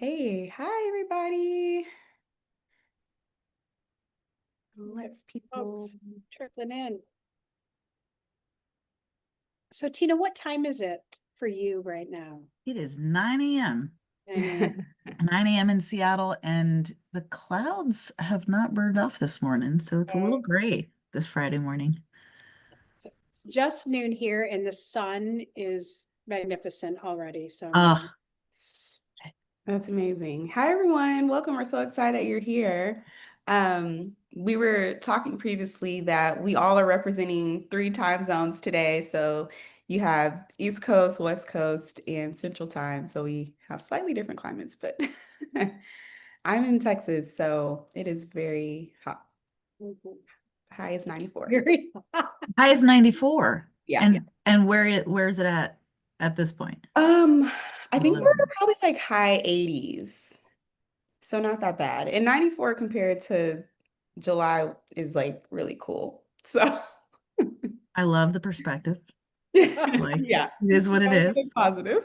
Hey, hi everybody. Let's people. Folks trickling in. So Tina, what time is it for you right now? It is 9 a.m. 9 a.m. 9 a.m. in Seattle, and the clouds have not burned off this morning, so it's a little gray this Friday morning. So it's just noon here and the sun is magnificent already. So I'm Oh, loving it. That's amazing. Hi everyone. Welcome. We're so excited that you're here. We were talking previously that we all are representing three time zones today. So you have East Coast, West Coast, and Central Time. So we have slightly different climates, but I'm in Texas, so it is very hot. Mhm. High is 94. Very high is 94. Yeah. And where is it at this point? Um, I You think live we're in? probably like high 80s. So not that bad. And 94 compared to July is like really cool. So I love the perspective. Like, yeah, it is what it positive, is. positive.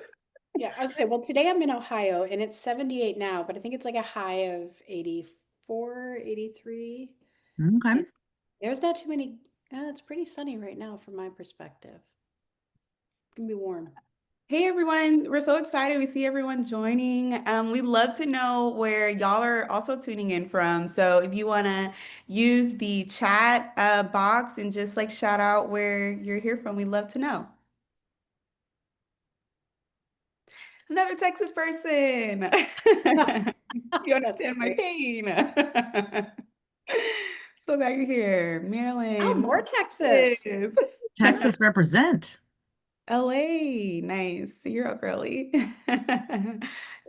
Yeah, I was saying, well, today I'm in Ohio and it's 78 now, but I think it's like a high of 84, 83. Okay. And there's not too many, it's pretty sunny right now from my perspective. It can be warm. Hey everyone, we're so excited. We see everyone joining. We'd love to know where y'all are also tuning in from. So if you want to use the chat box and just like shout out where you're here from, we'd love to know. Another Texas person. You That's understand my great. pain. So that you're here. Oh, Maryland, more Texas. Texas, Texas represent. LA. Nice. You're up early. Georgia,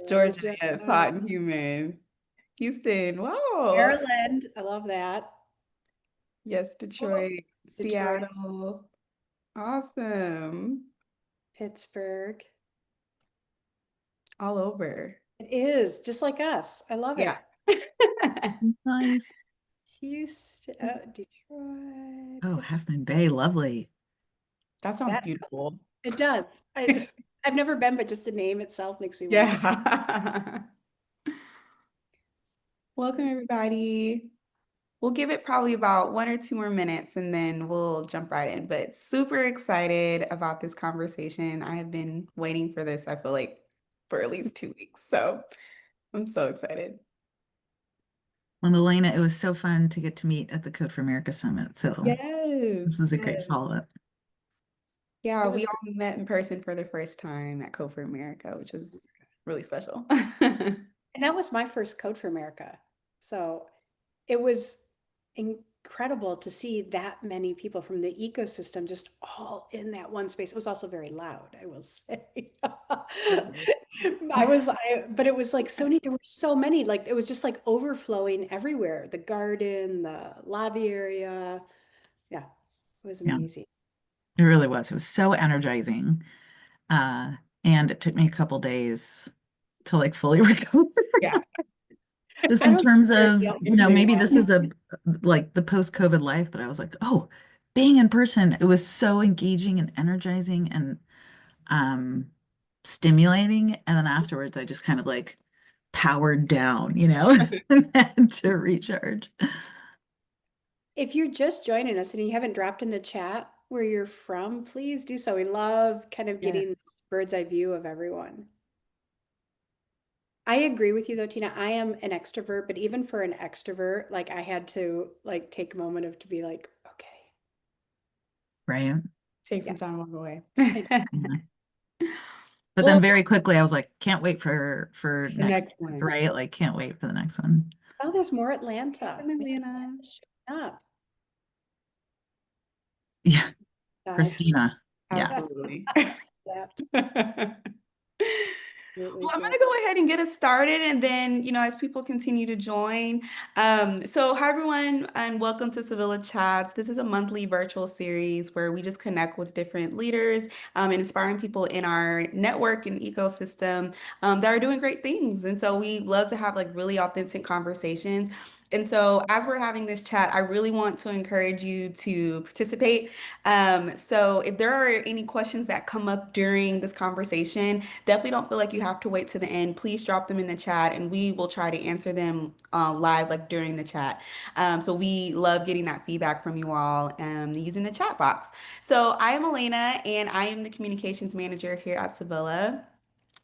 Georgia, yeah, it's hot and humid. Houston, wow. Maryland. I love that. Yes, Oh, Detroit, Detroit, Seattle. Awesome. Pittsburgh. All over. It is just like us. I love Yeah. it. Nice. Houston, Detroit, Oh, Pittsburgh. Half Moon Bay, lovely. That sounds That beautiful. it does. I've never been, but just the name itself makes me want to. Yeah. Welcome, everybody. We'll give it probably about 1 or 2 more minutes and then we'll jump right in. But super excited about this conversation. I have been waiting for this, I feel like, for at least 2 weeks. So I'm so excited. Well, Elena, it was so fun to get to meet at the Code for America Summit. So this is Yes. a great follow-up. Yeah, It we was, all met in person for the first time at Code for America, which was really special. and that was my first Code for America. So it was incredible to see that many people from the ecosystem just all in that one space. It was also very loud, I will say. But it was like so neat. There were so many, like it was just like overflowing everywhere. The garden, the lobby area. Yeah, it was Yeah, amazing. it really was. It was so energizing. Uh, and it took me a couple days to like fully recover. Yeah. Just I in don't terms think of, y'all can do maybe this that. is a like the post-COVID life, but I was like, oh, being in person, it was so engaging and energizing and um stimulating. And then afterwards I just kind of like powered down, and had to recharge. If you're just joining us and you haven't dropped in the chat where you're from, please do so. We love kind of Yes. getting this bird's eye view of everyone. I agree with you though, Tina. I am an extrovert, but even for an extrovert, like I had to like take a moment of to be like, okay, Right. Take yeah, some time walk away. I know. Yeah. But then Well, very quickly I was like, can't wait for The next, next one. right? Like can't wait for the next one. oh, there's more Atlanta. Welcome, Man, Atlanta. showing up. Yeah. I Christina. Yeah. Absolutely. that Well, absolutely I'm going correct. to go ahead and get us started, and then, as people continue to join. So, hi, everyone, and welcome to Civilla Chats. This is a monthly virtual series where we just connect with different leaders and inspiring people in our network and ecosystem that are doing great things. And so, we love to have like really authentic conversations. And so, as we're having this chat, I really want to encourage you to participate. So, if there are any questions that come up during this conversation, definitely don't feel like you have to wait to the end. Please drop them in the chat, and we will try to answer them live, like during the chat. So, we love getting that feedback from you all using the chat box. So, I am Elena, and I am the communications manager here at Civilla.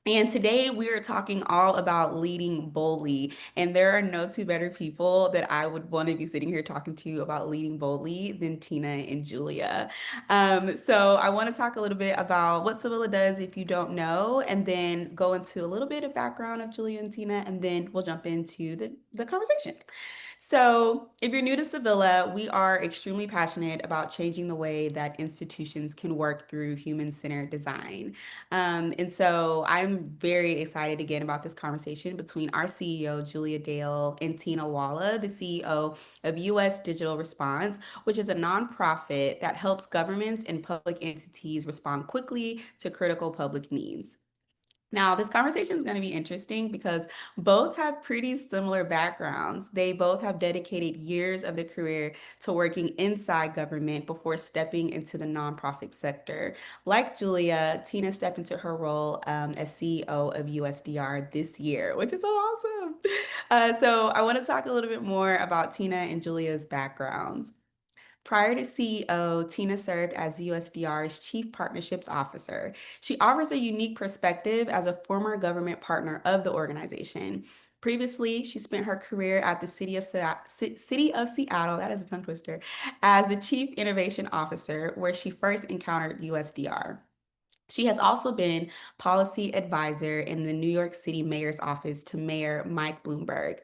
And today we are talking all about leading boldly. And there are no two better people that I would want to be sitting here talking to you about leading boldly than Tina and Julia. So I want to talk a little bit about what Civilla does if you don't know, and then go into a little bit of background of Julia and Tina, and then we'll jump into the conversation. So, if you're new to Sevilla, we are extremely passionate about changing the way that institutions can work through human-centered design. And so I'm very excited again about this conversation between our CEO, Julia Dale, and Tina Walha, the CEO of US Digital Response, which is a nonprofit that helps governments and public entities respond quickly to critical public needs. Now, this conversation is going to be interesting because both have pretty similar backgrounds. They both have dedicated years of their career to working inside government before stepping into the nonprofit sector. Like Julia, Tina stepped into her role as CEO of USDR this year, which is so awesome. So, I want to talk a little bit more about Tina and Julia's backgrounds. Prior to CEO, Tina served as USDR's Chief Partnerships Officer. She offers a unique perspective as a former government partner of the organization. Previously, she spent her career at the City of Seattle, that is a tongue twister, as the Chief Innovation Officer, where she first encountered USDR. She has also been policy advisor in the New York City Mayor's office to Mayor Mike Bloomberg.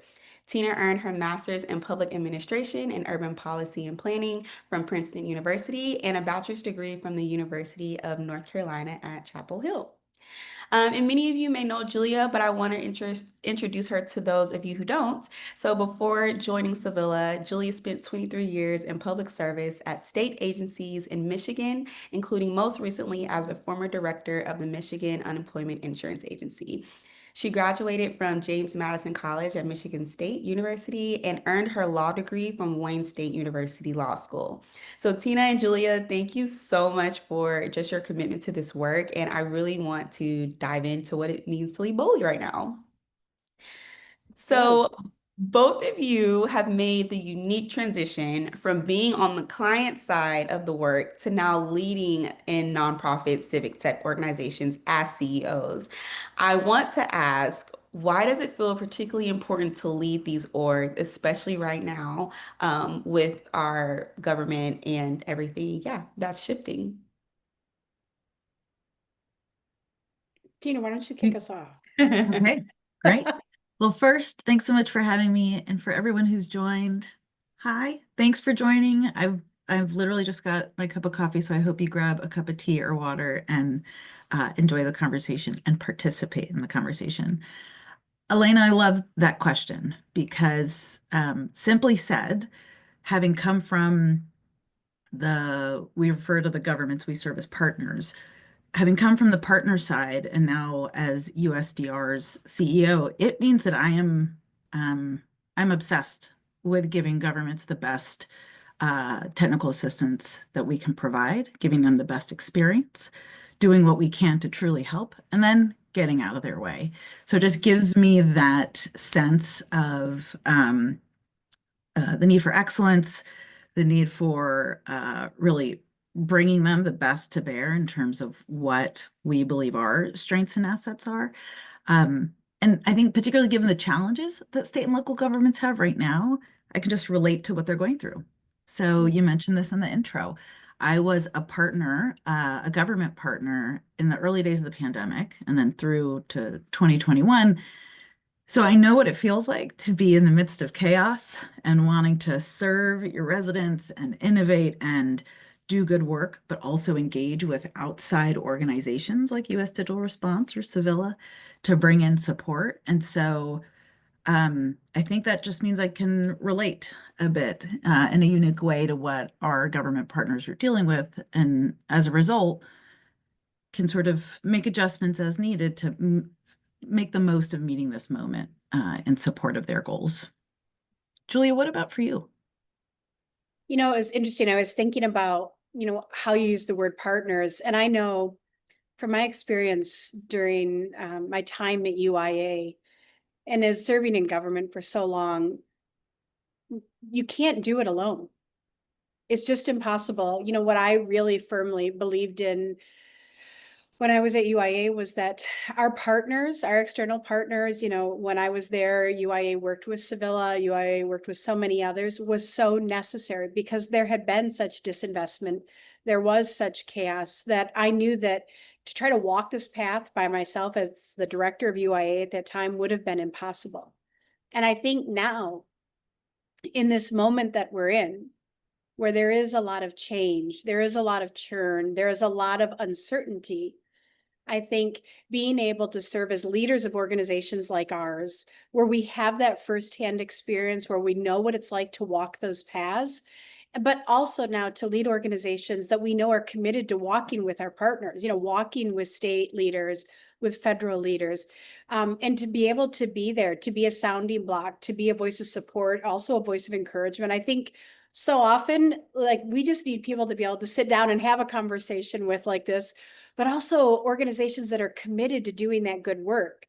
Tina earned her master's in public administration and urban policy and planning from Princeton University and a bachelor's degree from the University of North Carolina at Chapel Hill. And many of you may know Julia, but I want to introduce her to those of you who don't. So before joining Sevilla, Julia spent 23 years in public service at state agencies in Michigan, including most recently as a former director of the Michigan Unemployment Insurance Agency. She graduated from James Madison College at Michigan State University and earned her law degree from Wayne State University Law School. So, Tina and Julia, thank you so much for just your commitment to this work. And I really want to dive into what it means to lead boldly right now. Yeah. So, both of you have made the unique transition from being on the client side of the work to now leading in nonprofit civic tech organizations as CEOs. I want to ask, why does it feel particularly important to lead these orgs, especially right now, with our government and everything, yeah, that's shifting? Tina, why don't you kick us off? Okay, great. Well, first, thanks so much for having me, and for everyone who's joined. Hi, thanks for joining. I've literally just got my cup of coffee, so I hope you grab a cup of tea or water and enjoy the conversation and participate in the conversation. Elena, I love that question because, simply said, having come from we refer to the governments we serve as partners, having come from the partner side and now as USDR's CEO, it means that I'm obsessed with giving governments the best technical assistance that we can provide, giving them the best experience, doing what we can to truly help, and then getting out of their way. So it just gives me that sense of the need for excellence, the need for really bringing them the best to bear in terms of what we believe our strengths and assets are. Um, and I think particularly given the challenges that state and local governments have right now, I can just relate to what they're going through. So you mentioned this in the intro. I was a partner, a government partner in the early days of the pandemic, and then through to 2021. So I know what it feels like to be in the midst of chaos and wanting to serve your residents and innovate and do good work, but also engage with outside organizations like US Digital Response or Civilla to bring in support. And so I think that just means I can relate a bit in a unique way to what our government partners are dealing with. And as a result, can sort of make adjustments as needed to make the most of meeting this moment in support of their goals. Julia, what about for you? It was interesting. I was thinking about, how you use the word partners. And I know from my experience during my time at UIA and as serving in government for so long, you can't do it alone. It's just impossible. What I really firmly believed in when I was at UIA was that our partners, our external partners, when I was there, UIA worked with Civilla, UIA worked with so many others, was so necessary because there had been such disinvestment. There was such chaos that I knew that to try to walk this path by myself as the director of UIA at that time would have been impossible. And I think now, in this moment that we're in, where there is a lot of change, there is a lot of churn, there is a lot of uncertainty, I think being able to serve as leaders of organizations like ours, where we have that firsthand experience, where we know what it's like to walk those paths, but also now to lead organizations that we know are committed to walking with our partners, walking with state leaders, with federal leaders, and to be able to be there, to be a sounding block, to be a voice of support, also a voice of encouragement. I think so often, like, we just need people to be able to sit down and have a conversation with like this, but also organizations that are committed to doing that good work.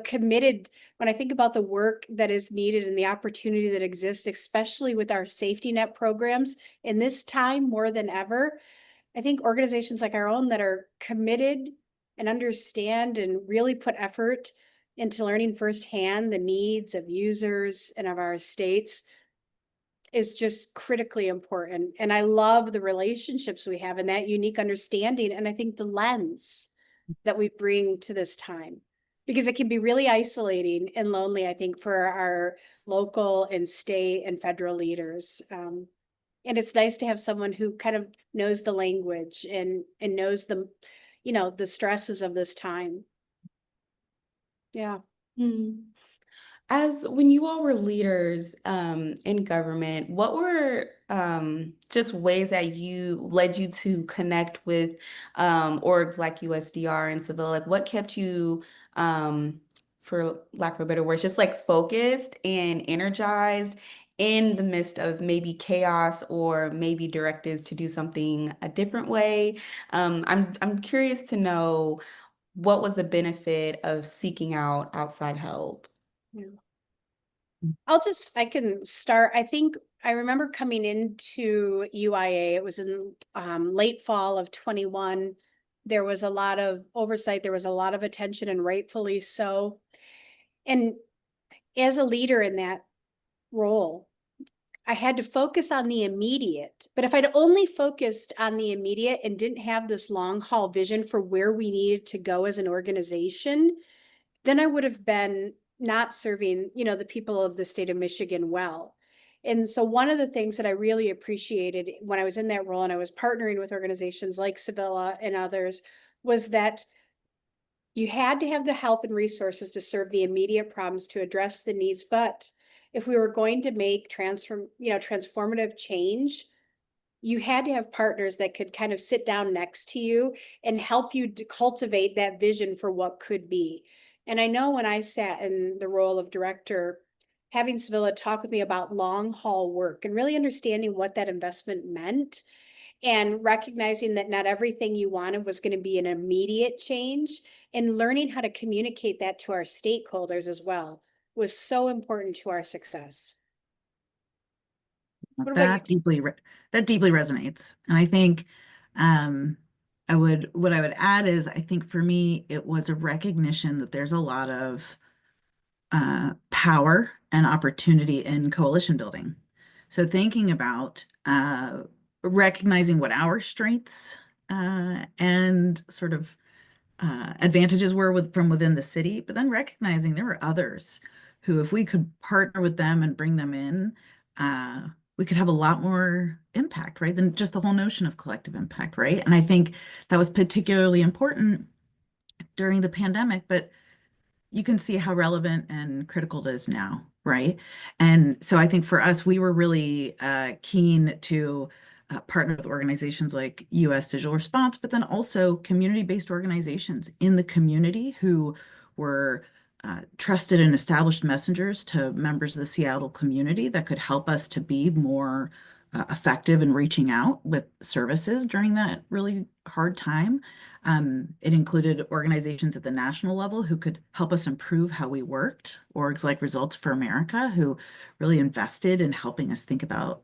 Committed, when I think about the work that is needed and the opportunity that exists, especially with our safety net programs in this time more than ever, I think organizations like our own that are committed and understand and really put effort into learning firsthand the needs of users and of our states is just critically important. And I love the relationships we have and that unique understanding. And I think the lens that we bring to this time, because it can be really isolating and lonely, I think, for our local and state and federal leaders. And it's nice to have someone who kind of knows the language and knows the stresses of this time. Yeah. Hmm. As when you all were leaders in government, what were just ways that you led you to connect with orgs like USDR and Civil? Like, what kept you, for lack of a better word, just like focused and energized in the midst of maybe chaos or maybe directives to do something a different way? I'm curious to know what was the benefit of seeking out outside help. Yeah. I can start. I think I remember coming into UIA, it was in late fall of 21. There was a lot of oversight, there was a lot of attention, and rightfully so. And as a leader in that role, I had to focus on the immediate. But if I'd only focused on the immediate and didn't have this long haul vision for where we needed to go as an organization, then I would have been not serving, the people of the state of Michigan well. And so one of the things that I really appreciated when I was in that role and I was partnering with organizations like Civilla and others was that you had to have the help and resources to serve the immediate problems to address the needs. But if we were going to make transformative change, you had to have partners that could kind of sit down next to you and help you to cultivate that vision for what could be. And I know when I sat in the role of director, having Sevilla talk with me about long haul work and really understanding what that investment meant and recognizing that not everything you wanted was going to be an immediate change and learning how to communicate that to our stakeholders as well was so important to our success. What about you? That deeply resonates. And I think um what I would add is I think for me it was a recognition that there's a lot of power and opportunity in coalition building. So thinking about recognizing what our strengths and sort of advantages were from within the city, but then recognizing there were others who, if we could partner with them and bring them in, we could have a lot more impact, right? Than just the whole notion of collective impact, right? And I think that was particularly important during the pandemic, but you can see how relevant and critical it is now, right? And so I think for us, we were really keen to partner with organizations like US Digital Response, but then also community-based organizations in the community who were trusted and established messengers to members of the Seattle community that could help us to be more effective in reaching out with services during that really hard time. It included organizations at the national level who could help us improve how we worked, orgs like Results for America, who really invested in helping us think about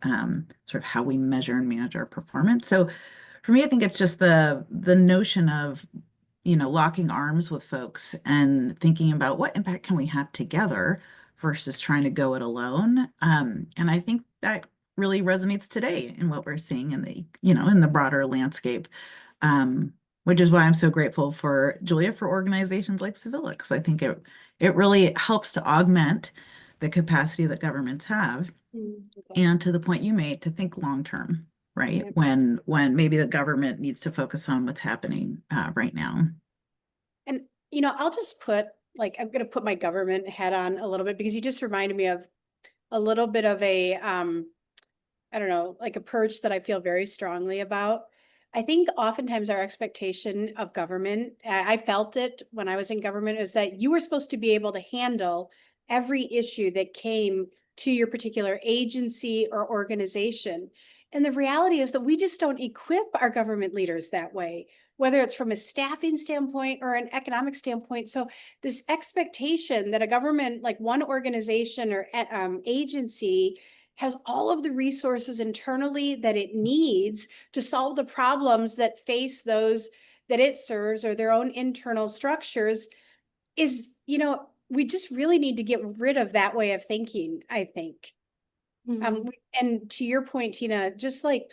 sort of how we measure and manage our performance. So for me, I think it's just the notion of locking arms with folks and thinking about what impact can we have together versus trying to go it alone. And I think that really resonates today in what we're seeing in the broader landscape. Which is why I'm so grateful for Julia for organizations like Civilla, because I think it really helps to augment the capacity that governments have, Okay. and to the point you made, to think long term, right? Yep. When maybe the government needs to focus on what's happening right now. And, I'll just I'm going to put my government hat on a little bit, because you just reminded me of a little bit of a, I don't know, like a purge that I feel very strongly about. I think oftentimes our expectation of government, I felt it when I was in government, is that you were supposed to be able to handle every issue that came to your particular agency or organization. And the reality is that we just don't equip our government leaders that way, whether it's from a staffing standpoint or an economic standpoint. So this expectation that a government, like one organization or agency, has all of the resources internally that it needs to solve the problems that face those that it serves, or their own internal structures, is, we just really need to get rid of that way of thinking, I think. Mm. And to your point, Tina, just like,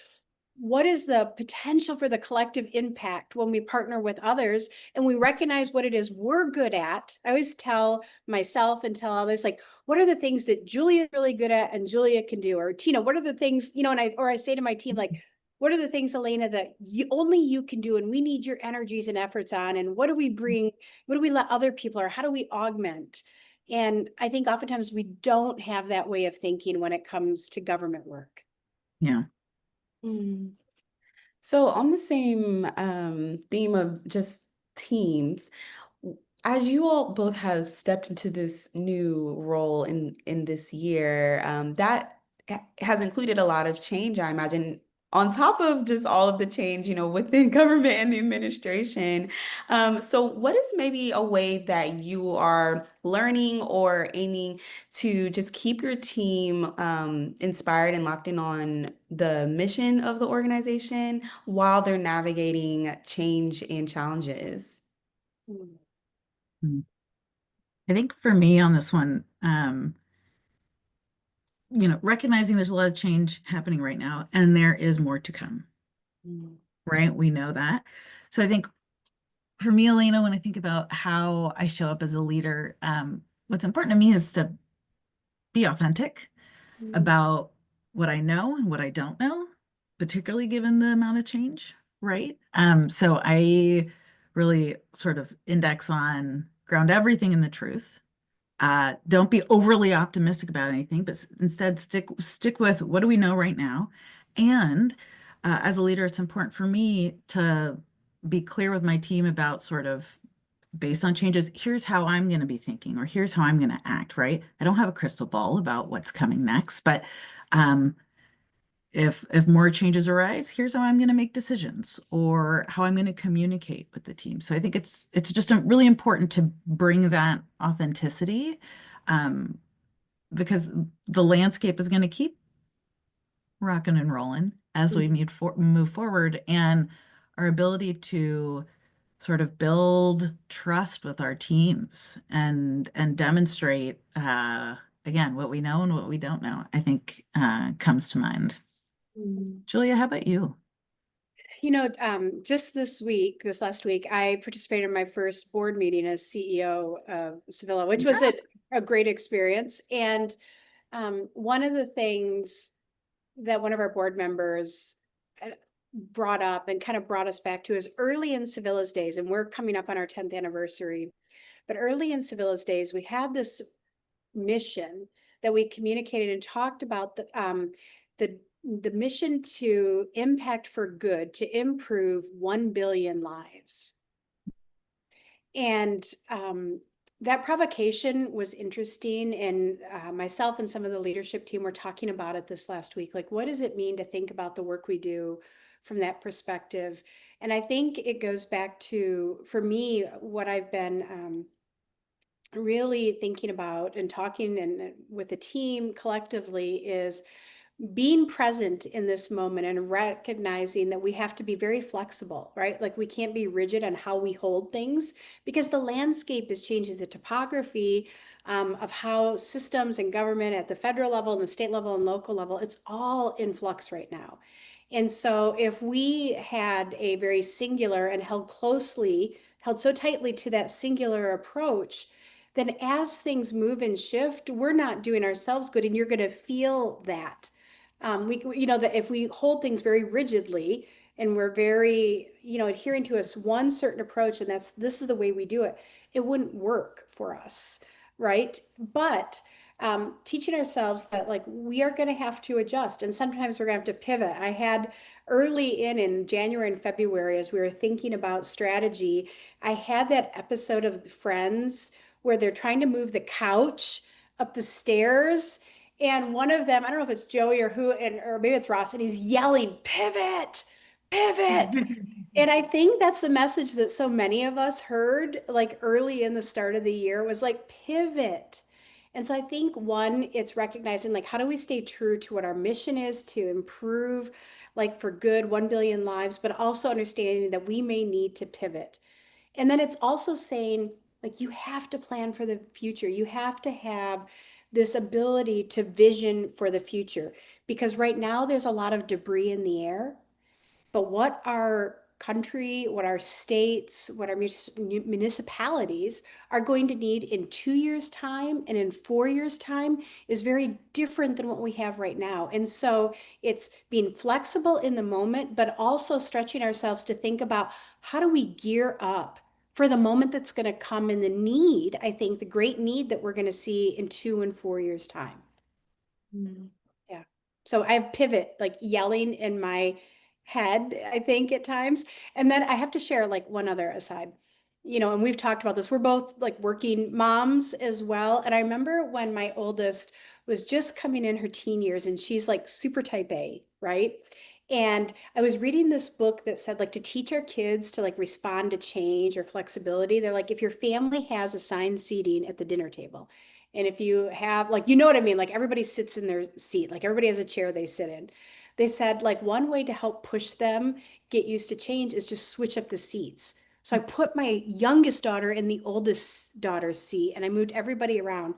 what is the potential for the collective impact when we partner with others and we recognize what it is we're good at? I always tell myself and tell others, like, what are the things that Julia is really good at and Julia can do? Or Tina, what are the things, I say to my team, like, what are the things, Elena, that only you can do, and we need your energies and efforts on? And what do we bring? What do we let other people, or how do we augment? And I think oftentimes we don't have that way of thinking when it comes to government work. Yeah. Mm. So on the same theme of just teams, as you all both have stepped into this new role in this year, that has included a lot of change, I imagine, on top of just all of the change, within government and the administration. So what is maybe a way that you are learning or aiming to just keep your team inspired and locked in on the mission of the organization while they're navigating change and challenges? Mm. I think for me on this one, recognizing there's a lot of change happening right now, and there is more to come, Mm. right? We know that. So I think for me, Elena, when I think about how I show up as a leader, what's important to me is to be authentic Mm. about what I know and what I don't know, particularly given the amount of change, right? So I really sort of index on ground everything in the truth. Don't be overly optimistic about anything, but instead stick with what do we know right now. And as a leader, it's important for me to be clear with my team about sort of based on changes, here's how I'm going to be thinking, or here's how I'm going to act, right? I don't have a crystal ball about what's coming next, but um, if more changes arise, here's how I'm going to make decisions or how I'm going to communicate with the team. So I think it's just really important to bring that authenticity, um, because the landscape is going to keep rocking and rolling as we move forward, and our ability to sort of build trust with our teams and demonstrate again what we know and what we don't know, I think comes to mind. Mm. Julia, how about you? Just this last week, I participated in my first board meeting as CEO of Civilla, which was a great experience. And one of the things that one of our board members brought up and kind of brought us back to is early in Civilla's days, and we're coming up on our 10th anniversary, but early in Civilla's days, we had this mission that we communicated and talked about the the mission to impact for good, to improve 1 billion lives. And that provocation was interesting. And myself and some of the leadership team were talking about it this last week. Like, what does it mean to think about the work we do from that perspective? And I think it goes back to, for me, what I've been really thinking about and talking and with the team collectively is being present in this moment and recognizing that we have to be very flexible, right? Like we can't be rigid on how we hold things because the landscape is changing, the topography of how systems and government at the federal level and the state level and local level, it's all in flux right now. And so if we had a very singular and held so tightly to that singular approach, then as things move and shift, we're not doing ourselves good, and you're going to feel that. That if we hold things very rigidly and we're very, adhering to us one certain approach, and this is the way we do it, it wouldn't work for us, right? But teaching ourselves that like we are going to have to adjust, and sometimes we're going to have to pivot. I had early in January and February, as we were thinking about strategy, I had that episode of Friends where they're trying to move the couch up the stairs. And one of them, I don't know if it's Joey or who, or maybe it's Ross, and he's yelling, pivot, pivot. And I think that's the message that so many of us heard like early in the start of the year was like pivot. And so I think one, it's recognizing like how do we stay true to what our mission is to improve like for good 1 billion lives, but also understanding that we may need to pivot. And then it's also saying, like, you have to plan for the future. You have to have this ability to vision for the future because right now there's a lot of debris in the air. But what our country, what our states, what our municipalities are going to need in 2 years' time and in 4 years' time is very different than what we have right now. And so it's being flexible in the moment, but also stretching ourselves to think about how do we gear up for the moment that's going to come in the need, I think, the great need that we're going to see in 2 and 4 years' time. Mm. Yeah. So I have pivot like yelling in my head, I think at times. And then I have to share like one other aside, and we've talked about this. We're both like working moms as well. And I remember when my oldest was just coming in her teen years and she's like super type A, right? And I was reading this book that said like to teach our kids to like respond to change or flexibility. They're like, if your family has assigned seating at the dinner table, and if you have, like, you know what I mean? Like everybody sits in their seat, like everybody has a chair they sit in. They said, like, one way to help push them get used to change is just switch up the seats. So I put my youngest daughter in the oldest daughter's seat and I moved everybody around.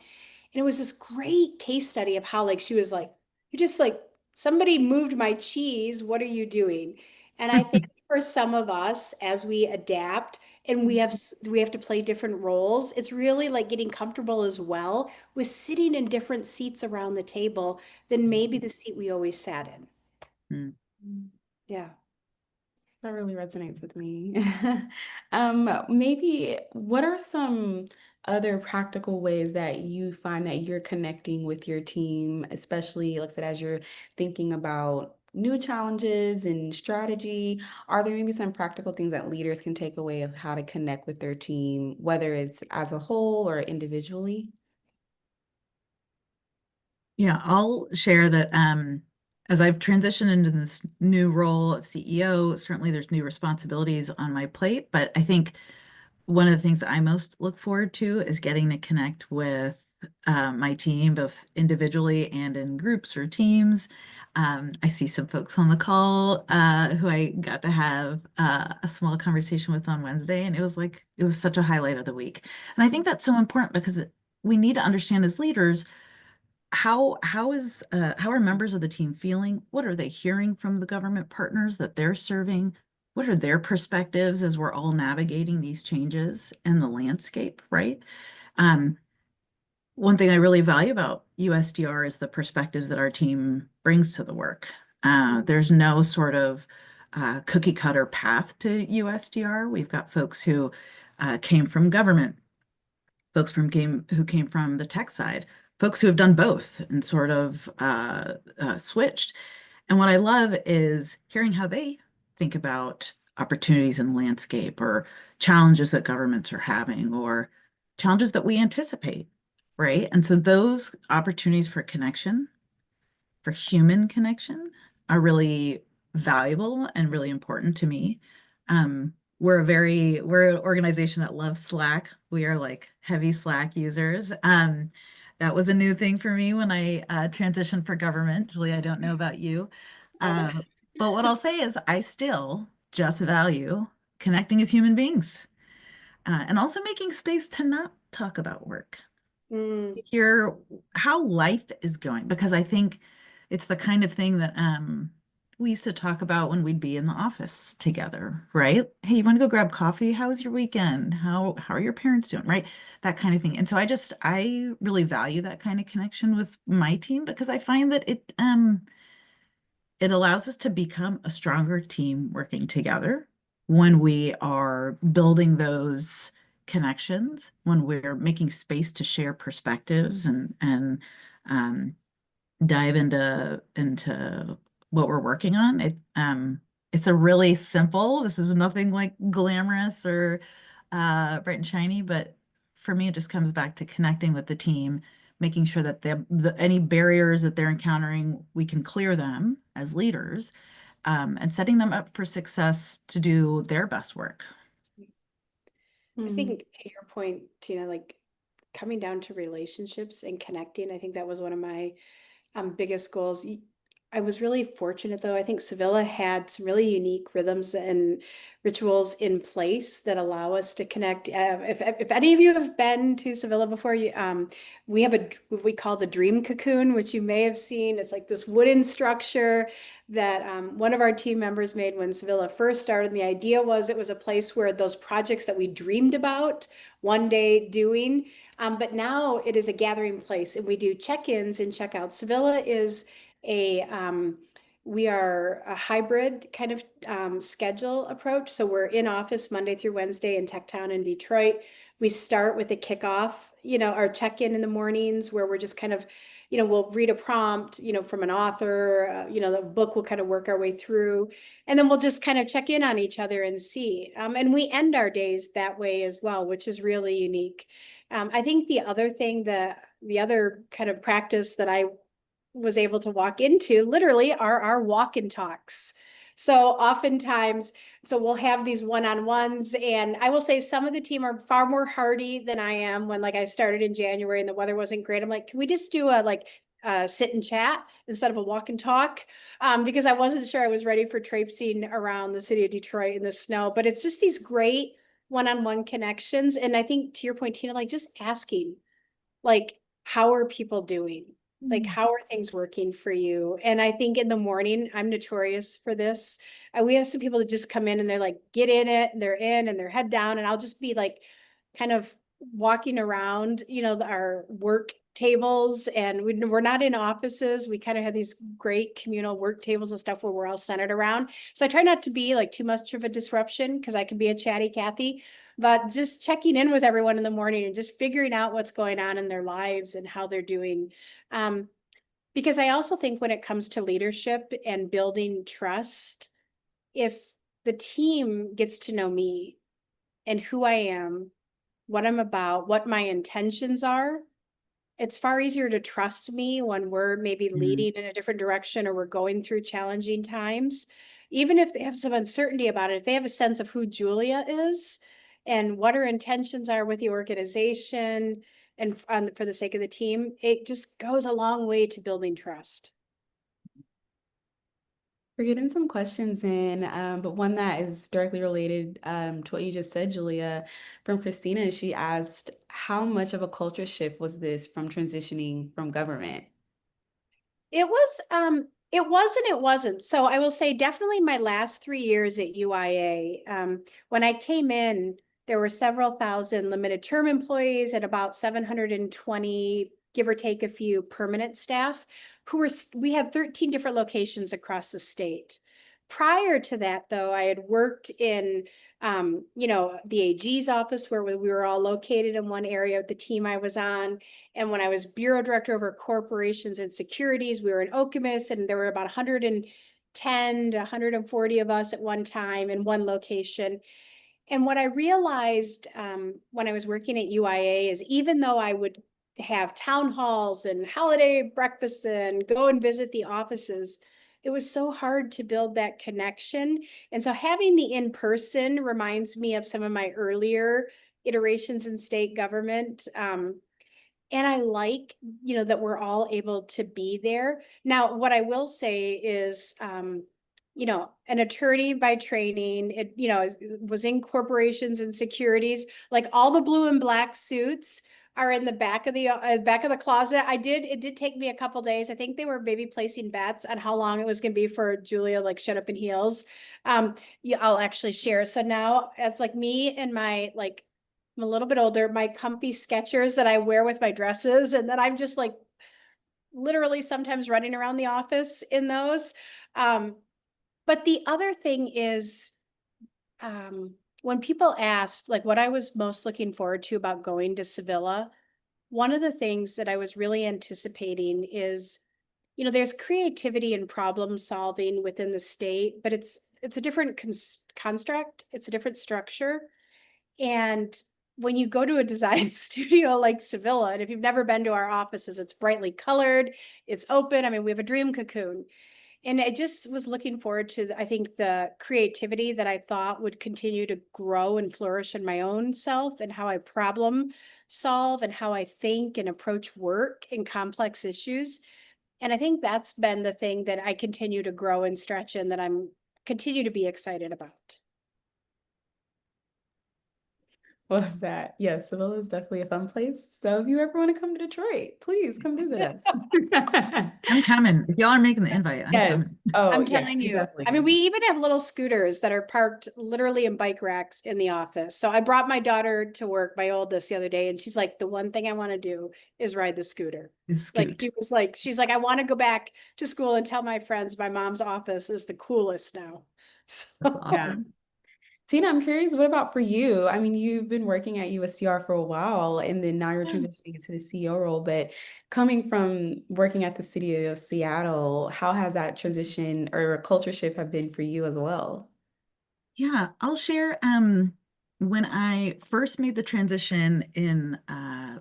And it was this great case study of how, like, she was like, you just like, somebody moved my cheese. What are you doing? And I think for some of us, as we adapt, and we have to play different roles, it's really like getting comfortable as well with sitting in different seats around the table than maybe the seat we always sat in. Mm. Yeah. That really resonates with me. Maybe what are some other practical ways that you find that you're connecting with your team, especially, like I said, as you're thinking about new challenges and strategy? Are there maybe some practical things that leaders can take away of how to connect with their team, whether it's as a whole or individually? Yeah, I'll share that as I've transitioned into this new role of CEO, certainly there's new responsibilities on my plate, but I think one of the things I most look forward to is getting to connect with my team, both individually and in groups or teams. I see some folks on the call who I got to have a small conversation with on Wednesday, and it was such a highlight of the week. And I think that's so important because we need to understand as leaders how are members of the team feeling? What are they hearing from the government partners that they're serving? What are their perspectives as we're all navigating these changes in the landscape, right? Um, One thing I really value about USDR is the perspectives that our team brings to the work. There's no sort of cookie cutter path to USDR. We've got folks who came from government, folks who came from the tech side, folks who have done both and sort of switched. And what I love is hearing how they think about opportunities in the landscape or challenges that governments are having or challenges that we anticipate, right? And so those opportunities for connection, for human connection, are really valuable and really important to me. We're an organization that loves Slack. We are like heavy Slack users. That was a new thing for me when I transitioned for government. Julie, I don't know about you. Oh. Uh, but what I'll say is I still just value connecting as human beings, and also making space to not talk about work. Mm, Hear how life is going, because I think it's the kind of thing that we used to talk about when we'd be in the office together, right? Hey, you want to go grab coffee? How was your weekend? How are your parents doing? Right? That kind of thing. And so I really value that kind of connection with my team, because I find that it allows us to become a stronger team working together when we are building those connections, when we're making space to share perspectives and um, dive into what we're working on. It's a really simple. This is nothing like glamorous or bright and shiny, but for me, it just comes back to connecting with the team, making sure that any barriers that they're encountering, we can clear them as leaders, and setting them up for success to do their best work. I Mm. think to your point, Tina, like coming down to relationships and connecting, I think that was one of my biggest goals. I was really fortunate though. I think Civilla had some really unique rhythms and rituals in place that allow us to connect. If any of you have been to Civilla before, we have what we call the dream cocoon, which you may have seen. It's like this wooden structure that one of our team members made when Civilla first started. And the idea was it was a place where those projects that we dreamed about one day doing, but now it is a gathering place, and we do check-ins and check-outs. Sevilla is a we are a hybrid kind of schedule approach. So we're in office Monday through Wednesday in Techtown in Detroit. We start with a kickoff, our check-in in the mornings where we're just kind of, we'll read a prompt, from an author, the book will kind of work our way through, and then we'll just kind of check in on each other and see. And we end our days that way as well, which is really unique. I think the other thing, the other kind of practice that I was able to walk into literally are our walk and talks. So oftentimes, we'll have these one-on-ones, and I will say some of the team are far more hardy than I am. When like I started in January and the weather wasn't great, I'm like, can we just do a sit and chat instead of a walk and talk? Because I wasn't sure I was ready for traipsing around the city of Detroit in the snow. But it's just these great one-on-one connections. And I think to your point, Tina, like just asking, like, how are people doing? Like, Mm. how are things working for you? And I think in the morning, I'm notorious for this. We have some people that just come in and they're like, get in it, and they're in and their head down. And I'll just be like, kind of walking around, our work tables. And we're not in offices. We kind of have these great communal work tables and stuff where we're all centered around. So I try not to be like too much of a disruption, because I can be a chatty Cathy, but just checking in with everyone in the morning and just figuring out what's going on in their lives and how they're doing. Um, because I also think when it comes to leadership and building trust, if the team gets to know me and who I am, what I'm about, what my intentions are, it's far easier to trust me when we're maybe Mm. leading in a different direction or we're going through challenging times. Even if they have some uncertainty about it, if they have a sense of who Julia is and what her intentions are with the organization and for the sake of the team, it just goes a long way to building trust. We're getting some questions in, but one that is directly related to what you just said, Julia, from Christina. She asked, how much of a culture shift was this from transitioning from government? It was and it wasn't. So I will say definitely my last 3 years at UIA, when I came in, there were several thousand limited term employees and about 720, give or take a few, permanent staff we had 13 different locations across the state. Prior to that, though, I had worked in the AG's office where we were all located in one area of the team I was on. And when I was bureau director over corporations and securities, we were in Okemos, and there were about 110 to 140 of us at one time in one location. And what I realized when I was working at UIA is even though I would have town halls and holiday breakfasts and go and visit the offices, it was so hard to build that connection. And so having the in-person reminds me of some of my earlier iterations in state government. And I like, that we're all able to be there. Now, what I will say is, an attorney by training, was in corporations and securities, like all the blue and black suits are in the back of the closet. It did take me a couple days. I think they were maybe placing bets on how long it was going to be for Julia, like shut up in heels. Yeah, I'll actually share. So now it's like me and my, like, I'm a little bit older, my comfy Skechers that I wear with my dresses. And then I'm just like literally sometimes running around the office in those. But the other thing is, when people asked like what I was most looking forward to about going to Civilla, one of the things that I was really anticipating is, there's creativity and problem solving within the state, but it's a different construct, it's a different structure. And when you go to a design studio like Civilla, and if you've never been to our offices, it's brightly colored, it's open. I mean, we have a dream cocoon. And I just was looking forward to, I think, the creativity that I thought would continue to grow and flourish in my own self and how I problem solve and how I think and approach work and complex issues. And I think that's been the thing that I continue to grow and stretch in that I'm continue to be excited about. Love that. Yes, Seville is definitely a fun place. So if you ever want to come to Detroit, please come visit us. I'm coming. If y'all are making the invite, I'm Yes. coming. Oh, I'm yeah, telling you you. definitely I mean, come. we even have little scooters that are parked literally in bike racks in the office. So I brought my daughter to work, my oldest, the other day, and she's like, the one thing I want to do is ride the scooter. Is Like Scoot. she's like, I want to go back to school and tell my friends my mom's office is the coolest now. That's So Yeah. awesome. Tina, I'm curious, what about for you? I mean, you've been working at USDR for a while, and then now you're transitioning into the CEO role. But coming from working at the city of Seattle, how has that transition or culture shift have been for you as well? Yeah, I'll share. When I first made the transition in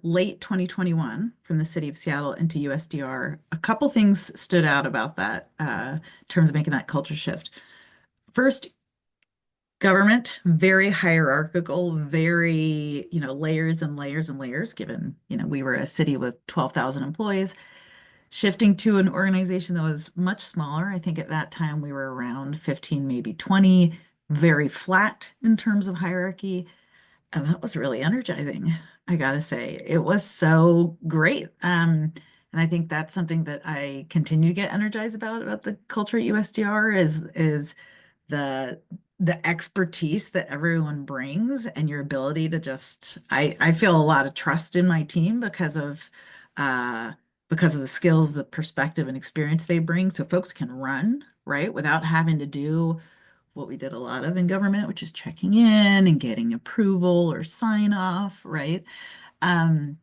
late 2021 from the city of Seattle into USDR, a couple things stood out about that in terms of making that culture shift. First, government, very hierarchical, very, layers and layers and layers, given, we were a city with 12,000 employees, shifting to an organization that was much smaller. I think at that time we were around 15, maybe 20, very flat in terms of hierarchy. And that was really energizing, I gotta say. It was so great. And I think that's something that I continue to get energized about the culture at USDR is the the expertise that everyone brings and your ability to just I feel a lot of trust in my team uh because of the skills, the perspective and experience they bring. So folks can run, right, without having to do what we did a lot of in government, which is checking in and getting approval or sign off, right? Um,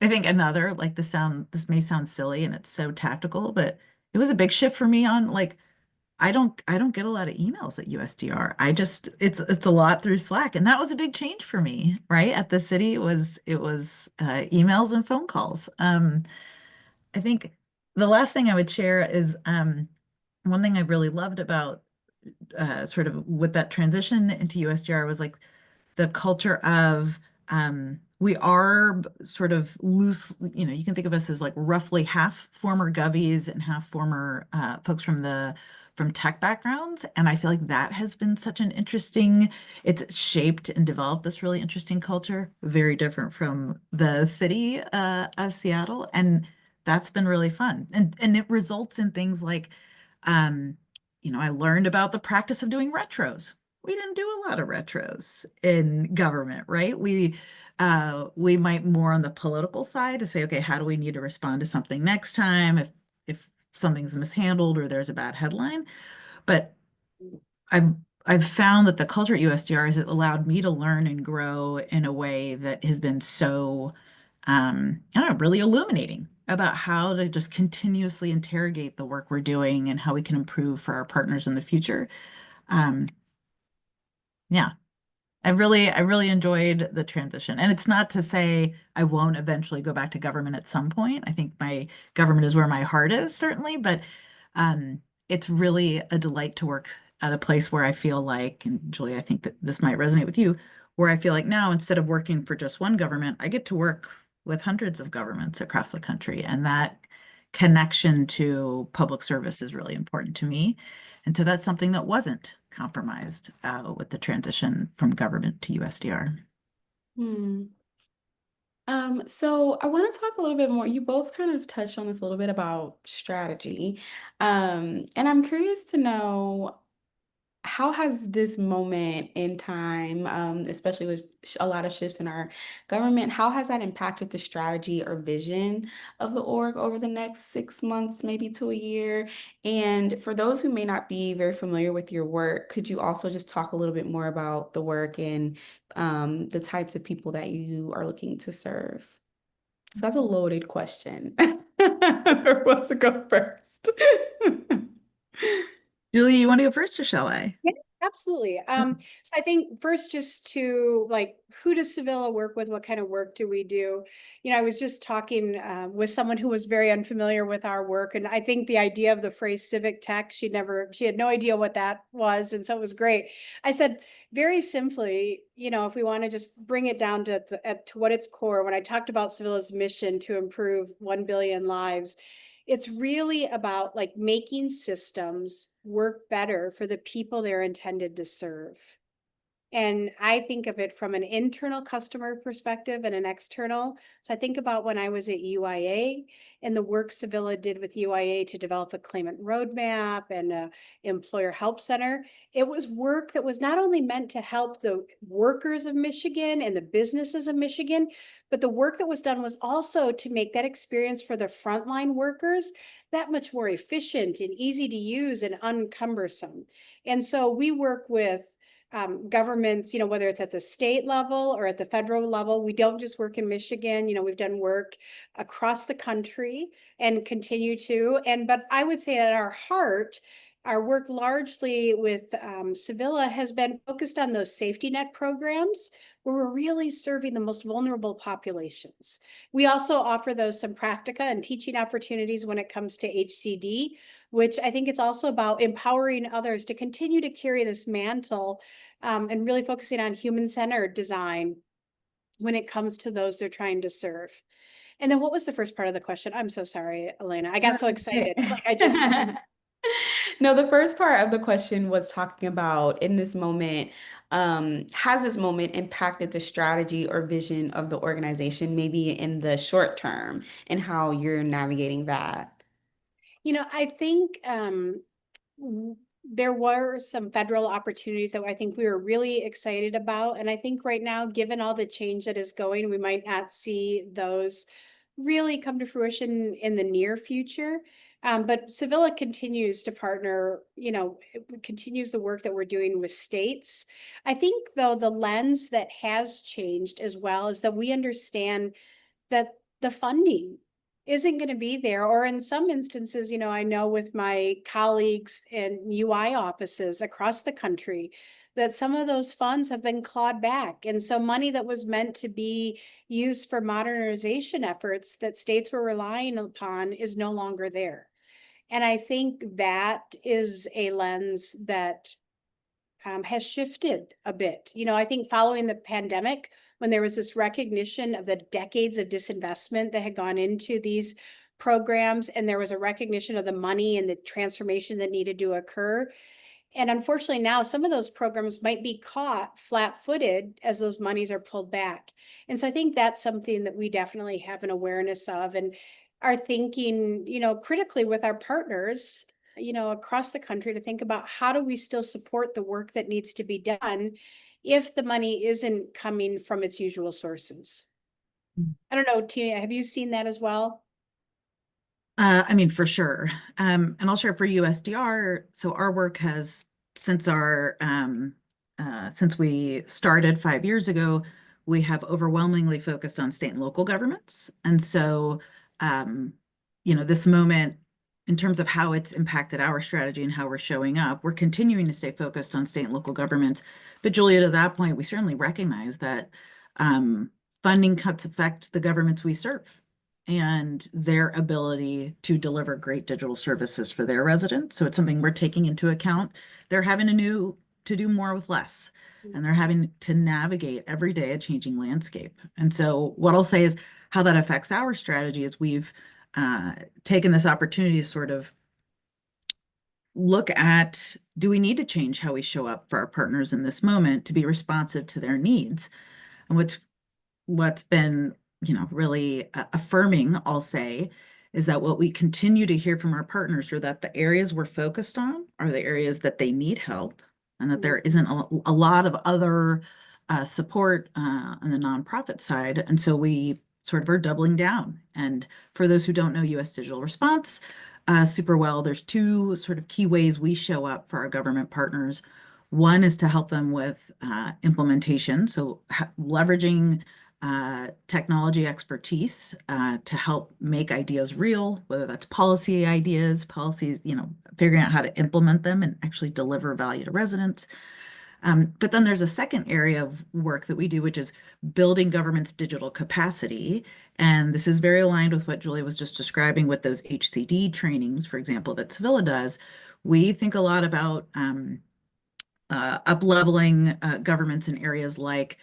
I think another, like this may sound silly and it's so tactical, but it was a big shift for me on like I don't get a lot of emails at USDR. It's a lot through Slack, and that was a big change for me, right? At the city it was emails and phone calls. I think the last thing I would share is one thing I really loved about sort of with that transition into USDR was like the culture of we are sort of loose, you can think of us as like roughly half former govies and half former folks from tech backgrounds. And I feel like that has been such an interesting, it's shaped and developed this really interesting culture, very different from the city of Seattle. And that's been really fun. And it results in things like um, I learned about the practice of doing retros. We didn't do a lot of retros in government, right? We might more on the political side to say, okay, how do we need to respond to something next time if something's mishandled or there's a bad headline? But I've I've found that the culture at USDR has allowed me to learn and grow in a way that has been so I don't know, really illuminating about how to just continuously interrogate the work we're doing and how we can improve for our partners in the future. Um, yeah. I really enjoyed the transition. And it's not to say I won't eventually go back to government at some point. I think my government is where my heart is, certainly, but um, it's really a delight to work at a place where I feel like, and Julie, I think that this might resonate with you, where I feel like now instead of working for just one government, I get to work with hundreds of governments across the country. And that connection to public service is really important to me. And so that's something that wasn't compromised with the transition from government to USDR. Hmm. So I want to talk a little bit more. You both kind of touched on this a little bit about strategy. And I'm curious to know, how has this moment in time, especially with a lot of shifts in our government, how has that impacted the strategy or vision of the org over the next 6 months, maybe to a year? And for those who may not be very familiar with your work, could you also just talk a little bit more about the work and the types of people that you are looking to serve? So that's a loaded question. Who wants to go first? Julie, you want to go first or shall I? Yeah, absolutely. So I think first, just to like, who does Civilla work with? What kind of work do we do? I was just talking with someone who was very unfamiliar with our work, and I think the idea of the phrase civic tech, she had no idea what that was, and so it was great. I said very simply, if we want to just bring it down to what its core, when I talked about Civilla's mission to improve 1 billion lives, it's really about like making systems work better for the people they're intended to serve. And I think of it from an internal customer perspective and an external. So I think about when I was at UIA and the work Civilla did with UIA to develop a claimant roadmap and a employer help center. It was work that was not only meant to help the workers of Michigan and the businesses of Michigan, but the work that was done was also to make that experience for the frontline workers that much more efficient and easy to use and uncumbersome. And so we work with governments, whether it's at the state level or at the federal level. We don't just work in Michigan. We've done work across the country and continue to. But I would say at our heart, our work largely with Civilla has been focused on those safety net programs where we're really serving the most vulnerable populations. We also offer those some practica and teaching opportunities when it comes to HCD, which I think it's also about empowering others to continue to carry this mantle and really focusing on human-centered design when it comes to those they're trying to serve. And then what was the first part of the question? I'm so sorry, Elena. I got so excited. Like I just No, the first part of the question was talking about in this moment, has this moment impacted the strategy or vision of the organization, maybe in the short term, and how you're navigating that? I think there were some federal opportunities that I think we were really excited about. And I think right now, given all the change that is going, we might not see those really come to fruition in the near future. But Civilla continues to partner, continues the work that we're doing with states. I think, though, the lens that has changed as well is that we understand that the funding isn't going to be there. Or in some instances, I know with my colleagues in UI offices across the country that some of those funds have been clawed back. And so money that was meant to be used for modernization efforts that states were relying upon is no longer there. And I think that is a lens that has shifted a bit. I think following the pandemic, when there was this recognition of the decades of disinvestment that had gone into these programs, and there was a recognition of the money and the transformation that needed to occur. And unfortunately, now some of those programs might be caught flat-footed as those monies are pulled back. And so I think that's something that we definitely have an awareness of and are thinking, critically with our partners, across the country to think about how do we still support the work that needs to be done if the money isn't coming from its usual sources. I don't know, Tina, have you seen that as well? I mean, for sure. And I'll share for USDR. So our work has since we started 5 years ago, we have overwhelmingly focused on state and local governments. And so, this moment in terms of how it's impacted our strategy and how we're showing up, we're continuing to stay focused on state and local governments. But Julia, to that point, we certainly recognize that um, funding cuts affect the governments we serve and their ability to deliver great digital services for their residents. So it's something we're taking into account. They're having to do more with less, and they're having to navigate every day a changing landscape. And so what I'll say is how that affects our strategy is we've uh, taken this opportunity to sort of look at, do we need to change how we show up for our partners in this moment to be responsive to their needs? And what's been, really affirming, I'll say, is that what we continue to hear from our partners are that the areas we're focused on are the areas that they need help, and that there isn't a lot of other support on the nonprofit side. And so we sort of are doubling down. And for those who don't know US Digital Response super well, there's two sort of key ways we show up for our government partners. One is to help them with implementation, so leveraging technology expertise to help make ideas real, whether that's policy ideas, policies, figuring out how to implement them and actually deliver value to residents. But then there's a second area of work that we do, which is building government's digital capacity. And this is very aligned with what Julie was just describing with those HCD trainings, for example, that Civilla does. We think a lot about up-leveling governments in areas like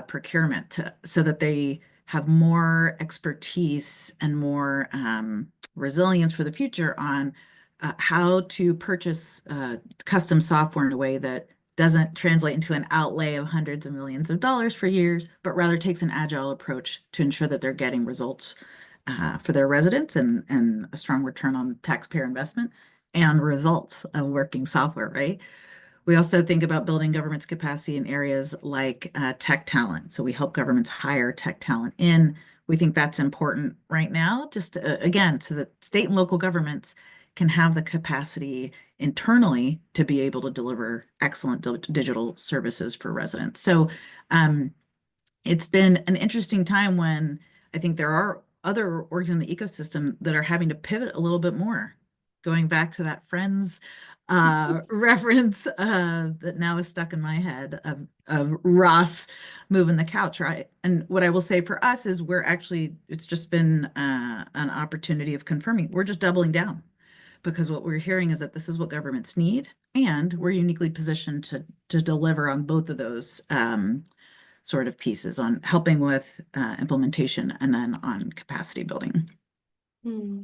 procurement so that they have more expertise and more resilience for the future on how to purchase custom software in a way that doesn't translate into an outlay of hundreds of millions of dollars for years, but rather takes an agile approach to ensure that they're getting results for their residents and a strong return on taxpayer investment and results of working software, right? We also think about building government's capacity in areas like tech talent. So we help governments hire tech talent in. We think that's important right now, just again, so that state and local governments can have the capacity internally to be able to deliver excellent digital services for residents. So um, it's been an interesting time when I think there are other orgs in the ecosystem that are having to pivot a little bit more. Going back to that Friends reference that now is stuck in my head of Ross moving the couch, right? And what I will say for us is it's just been an opportunity of confirming we're just doubling down, because what we're hearing is that this is what governments need, and we're uniquely positioned to deliver on both of those sort of pieces, on helping with implementation and then on capacity building. Hmm.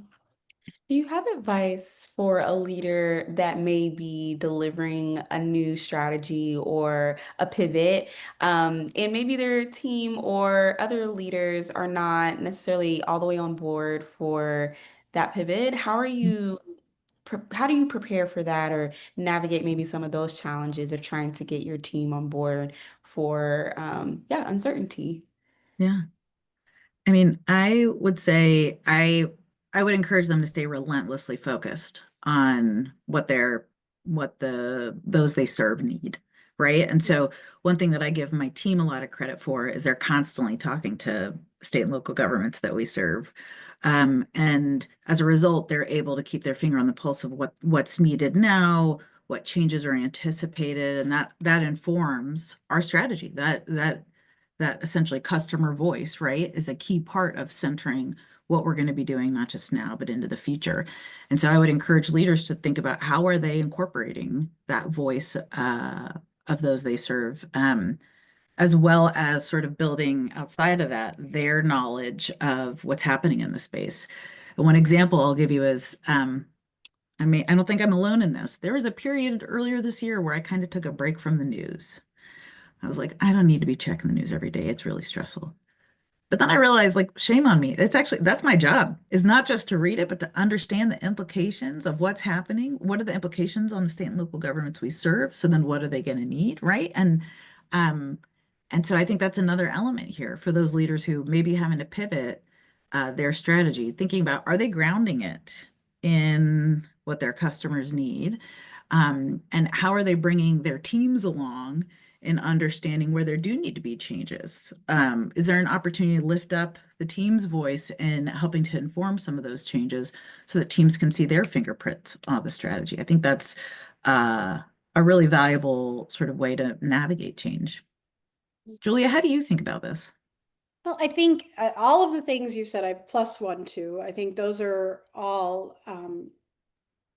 Do you have advice for a leader that may be delivering a new strategy or a pivot, and maybe their team or other leaders are not necessarily all the way on board for that pivot? How do you prepare for that or navigate maybe some of those challenges of trying to get your team on board for yeah, uncertainty? Yeah. I mean, I would say I would encourage them to stay relentlessly focused on what those they serve need, right? And so one thing that I give my team a lot of credit for is they're constantly talking to state and local governments that we serve. And as a result, they're able to keep their finger on the pulse of what's needed now, what changes are anticipated, and that informs our strategy. That essentially customer voice, right, is a key part of centering what we're going to be doing, not just now, but into the future. And so I would encourage leaders to think about how are they incorporating that voice of those they serve, as well as sort of building outside of that their knowledge of what's happening in the space. And one example I'll give you is, I don't think I'm alone in this. There was a period earlier this year where I kind of took a break from the news. I was like, I don't need to be checking the news every day. It's really stressful. But then I realized, like, shame on me. That's my job, is not just to read it, but to understand the implications of what's happening. What are the implications on the state and local governments we serve? So then what are they going to need, right? Um, and so I think that's another element here for those leaders who may be having to pivot their strategy, thinking about, are they grounding it in what their customers need? And how are they bringing their teams along in understanding where there do need to be changes? Is there an opportunity to lift up the team's voice in helping to inform some of those changes so that teams can see their fingerprints on the strategy? I think that's a really valuable sort of way to navigate change. Julia, how do you think about this? Well, I think all of the things you said, I plus one to. I think those are all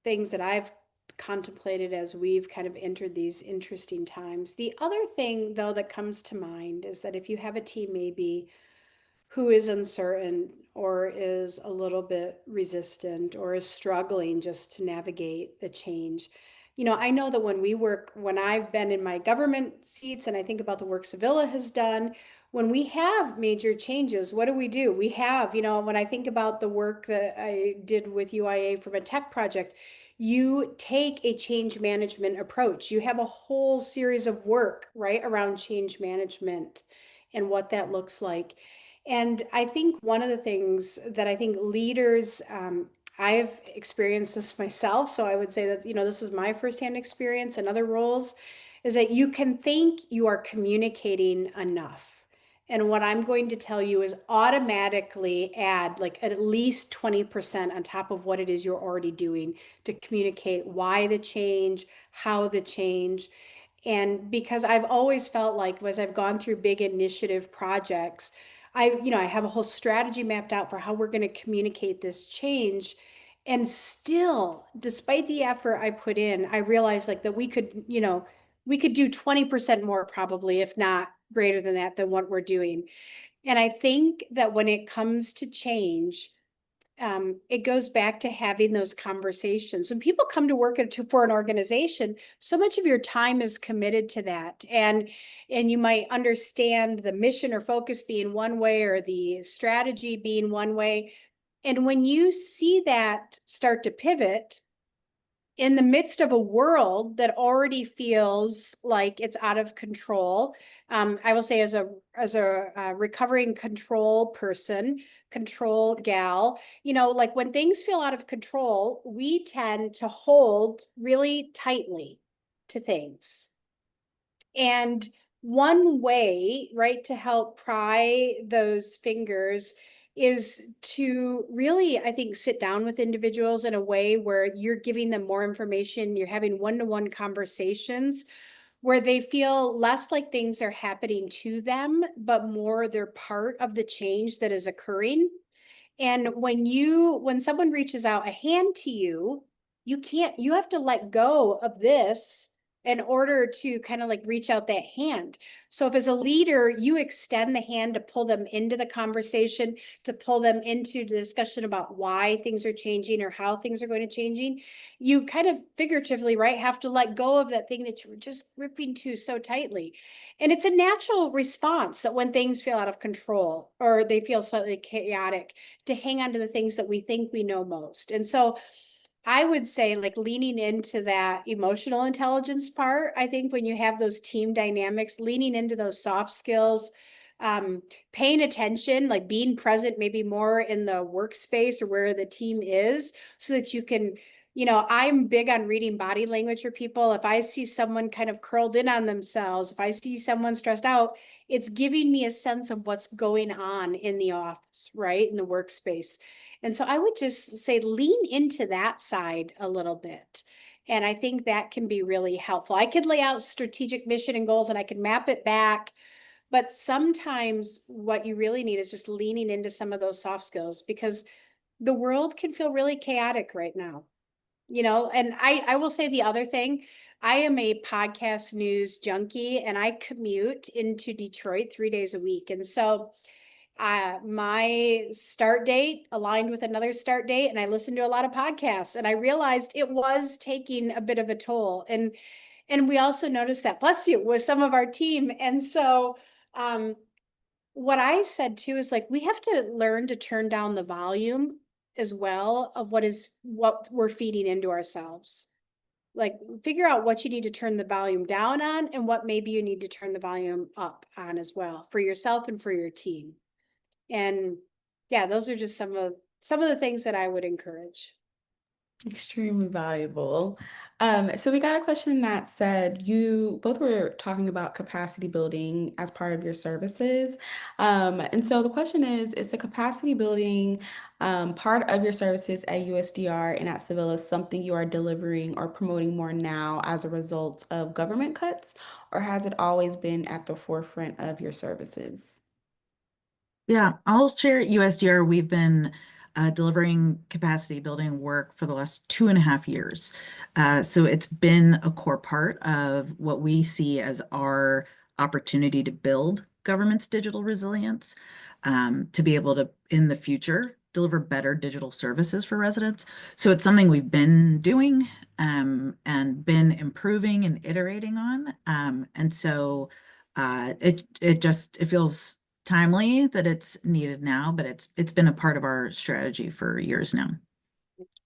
things that I've contemplated as we've kind of entered these interesting times. The other thing, though, that comes to mind is that if you have a team maybe who is uncertain or is a little bit resistant or is struggling just to navigate the change. I know that when I've been in my government seats and I think about the work Civilla has done, when we have major changes, what do? We have, when I think about the work that I did with UIA from a tech project, you take a change management approach. You have a whole series of work, right, around change management and what that looks like. And I think one of the things that I think leaders, I've experienced this myself, so I would say that, this was my firsthand experience in other roles, is that you can think you are communicating enough. And what I'm going to tell you is automatically add like at least 20% on top of what it is you're already doing to communicate why the change, how the change. And because I've always felt like as I've gone through big initiative projects, I have a whole strategy mapped out for how we're going to communicate this change. And still, despite the effort I put in, I realized like that we could do 20% more probably, if not greater than that, than what we're doing. And I think that when it comes to change, it goes back to having those conversations. When people come to work for an organization, so much of your time is committed to that, and you might understand the mission or focus being one way or the strategy being one way. And when you see that start to pivot, in the midst of a world that already feels like it's out of control, I will say as a recovering control person, control gal, like when things feel out of control, we tend to hold really tightly to things. And one way, right, to help pry those fingers is to really, I think, sit down with individuals in a way where you're giving them more information, you're having one-to-one conversations where they feel less like things are happening to them, but more they're part of the change that is occurring. And when someone reaches out a hand to you, you have to let go of this in order to kind of like reach out that hand. So if as a leader, you extend the hand to pull them into the conversation, to pull them into the discussion about why things are changing or how things are going to changing, you kind of figuratively, right, have to let go of that thing that you were just gripping to so tightly. And it's a natural response that when things feel out of control or they feel slightly chaotic, to hang on to the things that we think we know most. And so I would say like leaning into that emotional intelligence part. I think when you have those team dynamics, leaning into those soft skills, paying attention, like being present maybe more in the workspace or where the team is so that you can, I'm big on reading body language for people. If I see someone kind of curled in on themselves, if I see someone stressed out, it's giving me a sense of what's going on in the office, right? In the workspace. And so I would just say lean into that side a little bit. And I think that can be really helpful. I could lay out strategic mission and goals and I could map it back. But sometimes what you really need is just leaning into some of those soft skills because the world can feel really chaotic right now. And I will say the other thing, I am a podcast news junkie and I commute into Detroit 3 days a week. And so my start date aligned with another start date, and I listened to a lot of podcasts, and I realized it was taking a bit of a toll. And we also noticed that, bless you, with some of our team. And so what I said too is like we have to learn to turn down the volume as well of what we're feeding into ourselves. Like figure out what you need to turn the volume down on and what maybe you need to turn the volume up on as well for yourself and for your team. And yeah, those are just some of the things that I would encourage. Extremely valuable. So we got a question that said you both were talking about capacity building as part of your services. And so the question is the capacity building part of your services at USDR and at Civilla something you are delivering or promoting more now as a result of government cuts, or has it always been at the forefront of your services? Yeah, I'll share at USDR. We've been delivering capacity building work for the last 2.5 years. So it's been a core part of what we see as our opportunity to build government's digital resilience, to be able to, in the future, deliver better digital services for residents. So it's something we've been doing and been improving and iterating on. And so it feels timely that it's needed now, but it's been a part of our strategy for years now.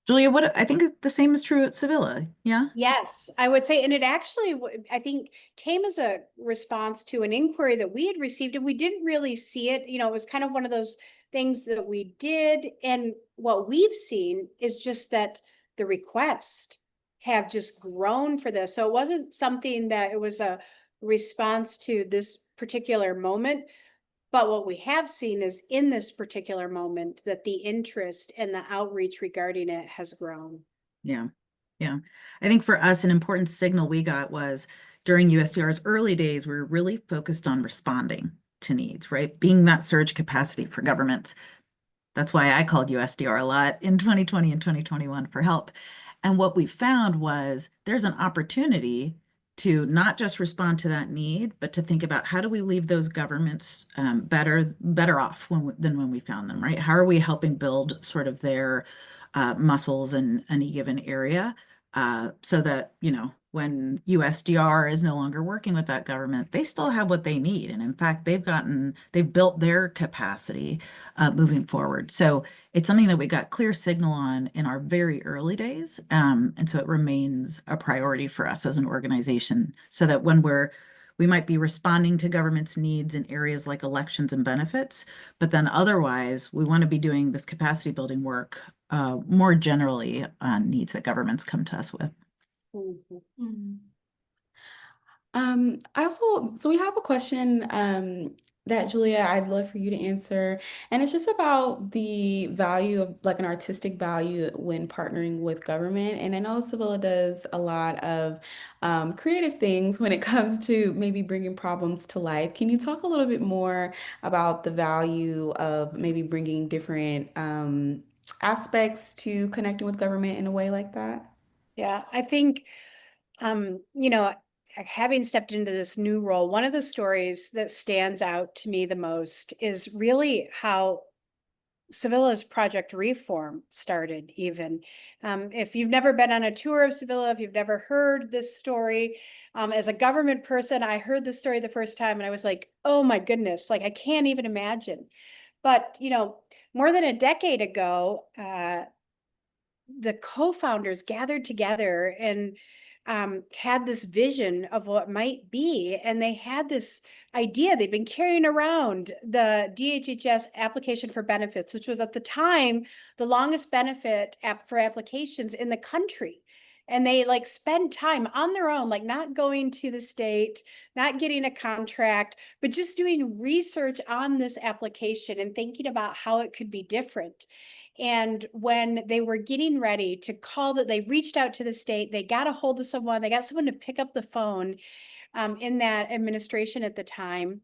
Julia, what I think the same is true at Sevilla. Yeah. Yes, I would say, and it actually, I think, came as a response to an inquiry that we had received, and we didn't really see it. It was kind of one of those things that we did. And what we've seen is just that the requests have just grown for this. So it wasn't something that it was a response to this particular moment. But what we have seen is in this particular moment that the interest and the outreach regarding it has grown. Yeah. Yeah. I think for us, an important signal we got was during USDR's early days, we were really focused on responding to needs, right? Being that surge capacity for governments. That's why I called USDR a lot in 2020 and 2021 for help. And what we found was there's an opportunity to not just respond to that need, but to think about how do we leave those governments better off than when we found them, right? How are we helping build sort of their muscles in any given area, so that, when USDR is no longer working with that government, they still have what they need. And in fact, they've built their capacity moving forward. So it's something that we got clear signal on in our very early days. And so it remains a priority for us as an organization, so that when we might be responding to government's needs in areas like elections and benefits, but then otherwise we want to be doing this capacity building work more generally on needs that governments come to us with. Mhm. Hmm. So we have a question that Julia, I'd love for you to answer. And it's just about the value of like an artistic value when partnering with government. And I know Sevilla does a lot of creative things when it comes to maybe bringing problems to life. Can you talk a little bit more about the value of maybe bringing different aspects to connecting with government in a way like that? Yeah, I think, um, you know, having stepped into this new role, one of the stories that stands out to me the most is really how Sevilla's Project Reform started, even. If you've never been on a tour of Sevilla, if you've never heard this story, as a government person, I heard this story the first time and I was like, oh my goodness, like I can't even imagine. But, more than a decade ago, the co-founders gathered together and had this vision of what might be, and they had this idea. They've been carrying around the DHHS application for benefits, which was at the time the longest benefit app for applications in the country. And they like spend time on their own, like not going to the state, not getting a contract, but just doing research on this application and thinking about how it could be different. And when they were getting ready to call, that they reached out to the state, they got a hold of someone, they got someone to pick up the phone in that administration at the time.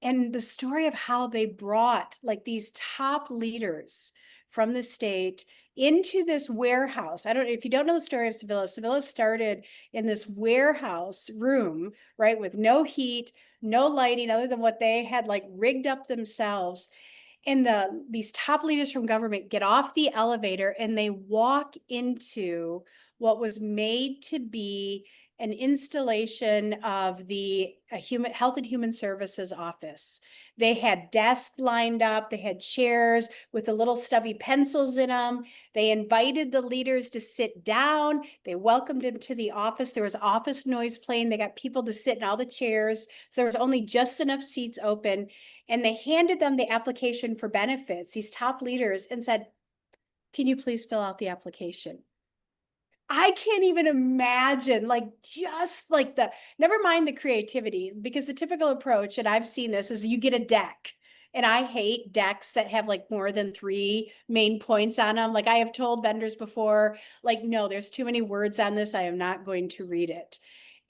And the story of how they brought like these top leaders from the state into this warehouse. I don't know if you don't know the story of Sevilla. Sevilla started in this warehouse room, right, with no heat, no lighting other than what they had like rigged up themselves. And these top leaders from government get off the elevator and they walk into what was made to be an installation of the human health and human services office. They had desks lined up, they had chairs with the little stubby pencils in them. They invited the leaders to sit down. They welcomed them to the office. There was office noise playing. They got people to sit in all the chairs. So there was only just enough seats open. And they handed them the application for benefits, these top leaders, and said, can you please fill out the application? I can't even imagine, like, just like never mind the creativity, because the typical approach, and I've seen this, is you get a deck. And I hate decks that have like more than three main points on them. Like I have told vendors before, like, no, there's too many words on this. I am not going to read it.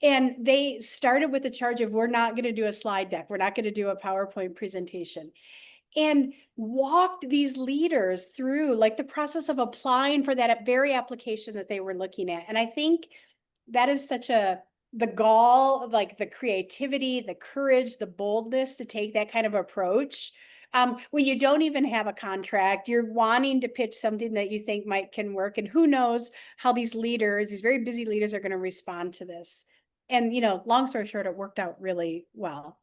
And they started with the charge of, we're not going to do a slide deck. We're not going to do a PowerPoint presentation, and walked these leaders through like the process of applying for that very application that they were looking at. And I think that is such the gall, like the creativity, the courage, the boldness to take that kind of approach. When you don't even have a contract, you're wanting to pitch something that you think can work. And who knows how these leaders, these very busy leaders, are going to respond to this. And, long story short, it worked out really well.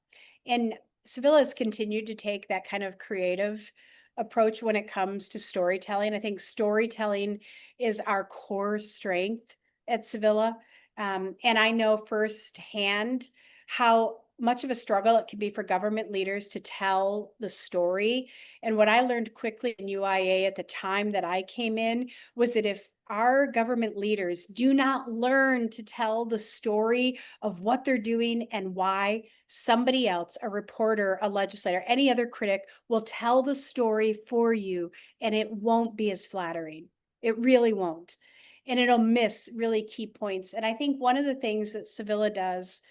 And Civilla has continued to take that kind of creative approach when it comes to storytelling. I think storytelling is our core strength at Civilla. And I know firsthand how much of a struggle it can be for government leaders to tell the story. And what I learned quickly in UIA at the time that I came in was that if our government leaders do not learn to tell the story of what they're doing and why, somebody else, a reporter, a legislator, any other critic, will tell the story for you, and it won't be as flattering. It really won't. And it'll miss really key points. And I think one of the things that Civilla does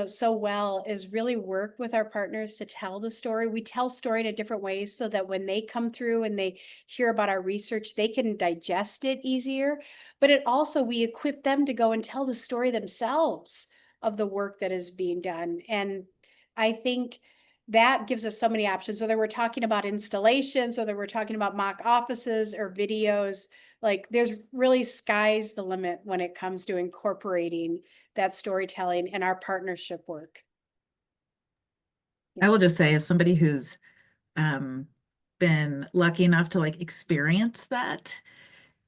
so well is really work with our partners to tell the story. We tell story in a different ways so that when they come through and they hear about our research, they can digest it easier. But it also, we equip them to go and tell the story themselves of the work that is being done. And I think that gives us so many options, whether we're talking about installations, whether we're talking about mock offices or videos. Like there's really, sky's the limit when it comes to incorporating that storytelling and our partnership work. I Yeah. will just say, as somebody who's um, been lucky enough to like experience that,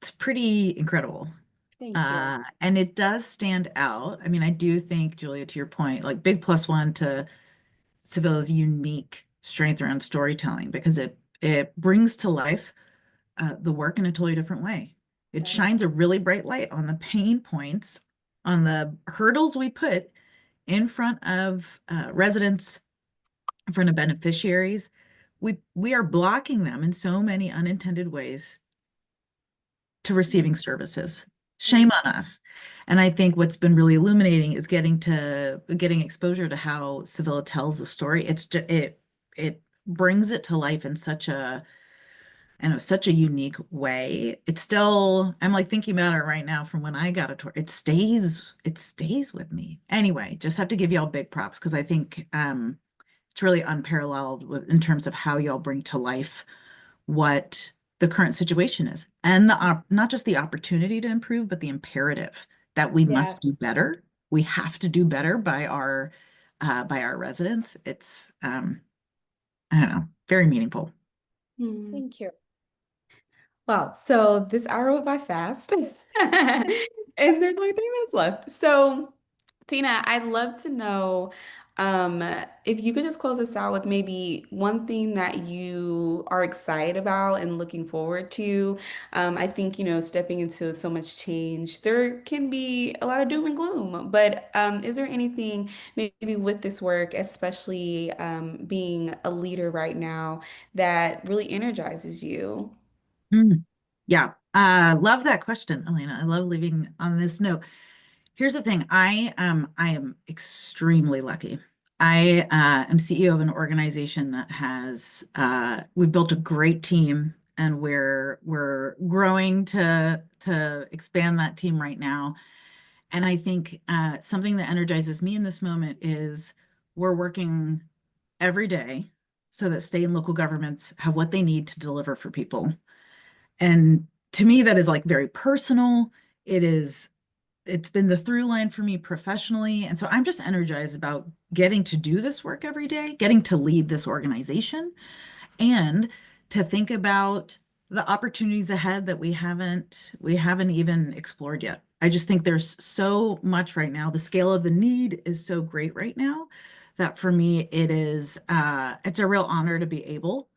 it's pretty incredible. Thank you. And it does stand out. I mean, I do think, Julia, to your point, like big plus one to Sevilla's unique strength around storytelling, because it brings to life the work in a totally different way. It Right. shines a really bright light on the pain points, on the hurdles we put in front of residents, in front of beneficiaries. We are blocking them in so many unintended ways to receiving services. Shame on us. And I think what's been really illuminating is getting exposure to how Civilla tells the story. It brings it to life in such a unique way. It's still, I'm like thinking about it right now from when I got a tour. It stays with me. Anyway, just have to give y'all big props because I think it's really unparalleled in terms of how y'all bring to life what the current situation is, and not just the opportunity to improve, but the imperative that we must do Yes. better. We have to do better by our residents. It's I don't know, very meaningful. Hmm. Thank you. Wow, so this hour went by fast. And there's only 3 minutes left. So, Tina, I'd love to know um, if you could just close us out with maybe one thing that you are excited about and looking forward to. I think, stepping into so much change, there can be a lot of doom and gloom, but is there anything maybe with this work, especially being a leader right now, that really energizes you? Mm. Yeah, love that question, Elena. I love leaving on this note. Here's the thing. I am extremely lucky. I am CEO of an organization that has we've built a great team, and we're growing to expand that team right now. And I think something that energizes me in this moment is we're working every day so that state and local governments have what they need to deliver for people. And to me, that is like very personal. It's been the through line for me professionally. And so I'm just energized about getting to do this work every day, getting to lead this organization, and to think about the opportunities ahead that we haven't even explored yet. I just think there's so much right now. The scale of the need is so great right now that for me it's a real honor to be able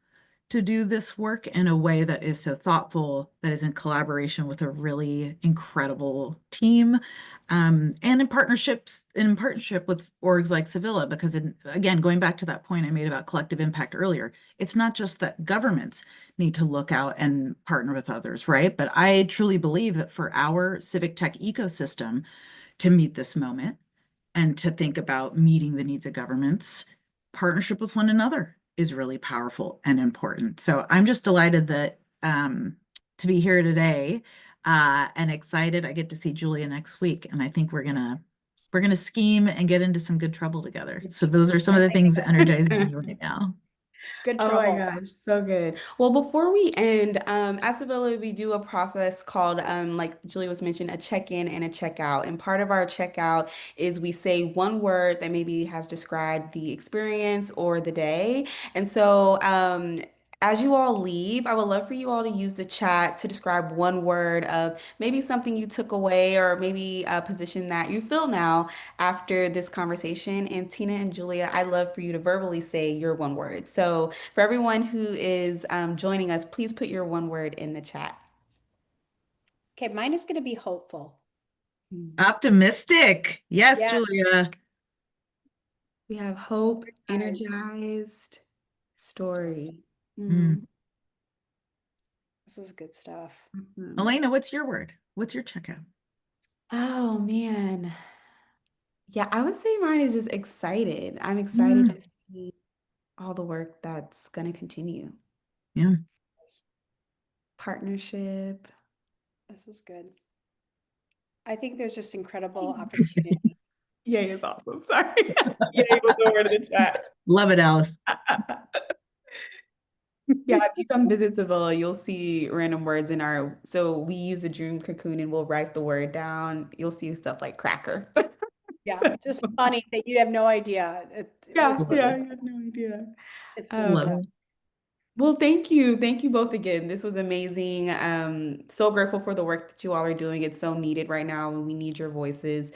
to do this work in a way that is so thoughtful, that is in collaboration with a really incredible team, and in partnership with orgs like Civilla, because again, going back to that point I made about collective impact earlier, it's not just that governments need to look out and partner with others, right? But I truly believe that for our civic tech ecosystem to meet this moment and to think about meeting the needs of governments, partnership with one another is really powerful and important. So I'm just delighted that to be here today and excited. I get to see Julia next week, and I think we're gonna scheme and get into some good trouble together. So those are some of the things energizing me right now. Good Oh my trouble. gosh, so good. Well, before we end, at Civilla, we do a process called, like Julie was mentioned, a check-in and a checkout. And part of our checkout is we say one word that maybe has described the experience or the day. And so, as you all leave, I would love for you all to use the chat to describe one word of maybe something you took away or maybe a position that you feel now after this conversation. And Tina and Julia, I'd love for you to verbally say your one word. So for everyone who is joining us, please put your one word in the chat. Okay, mine is going to be hopeful. Optimistic. Yes, Yeah. Julia. We have hope, Guys, energized, story. story. Mm. This is good stuff. Mhm. Elena, what's your word? What's your checkout? Oh man. Yeah, I would say mine is just excited. I'm excited Mm. to see all the work that's going to continue. Yeah. Partnership. This is good. I think there's just incredible opportunity. Yay is awesome. Sorry. Yay was the word in the chat. Love it, Alice. Yeah, if you come visit Sevilla, you'll see random words in our, so we use the dream cocoon and we'll write the word down. You'll see stuff like cracker. Yeah, So, just funny that you'd have no idea. yeah, It's Love yeah, it. I had no idea. it's good Love Um, stuff. it. well, thank you. Thank you both again. This was amazing. So grateful for the work that you all are doing. It's so needed right now, and we need your voices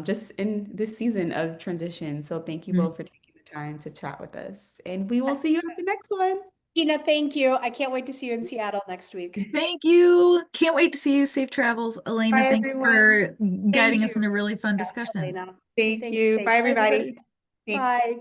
just in this season of transition. So thank you Mm. both for taking the time to chat with us. And we will see you at the next one. Tina, thank you. I can't wait to see you in Seattle next week. Thank you. Can't wait to see you. Safe travels. Elena, Bye, thank you everyone. for Thank guiding us you. in a really fun Yes, discussion. Elena. Thank Thank you. you. Thank Bye, you, everybody. everybody. Thanks. Bye.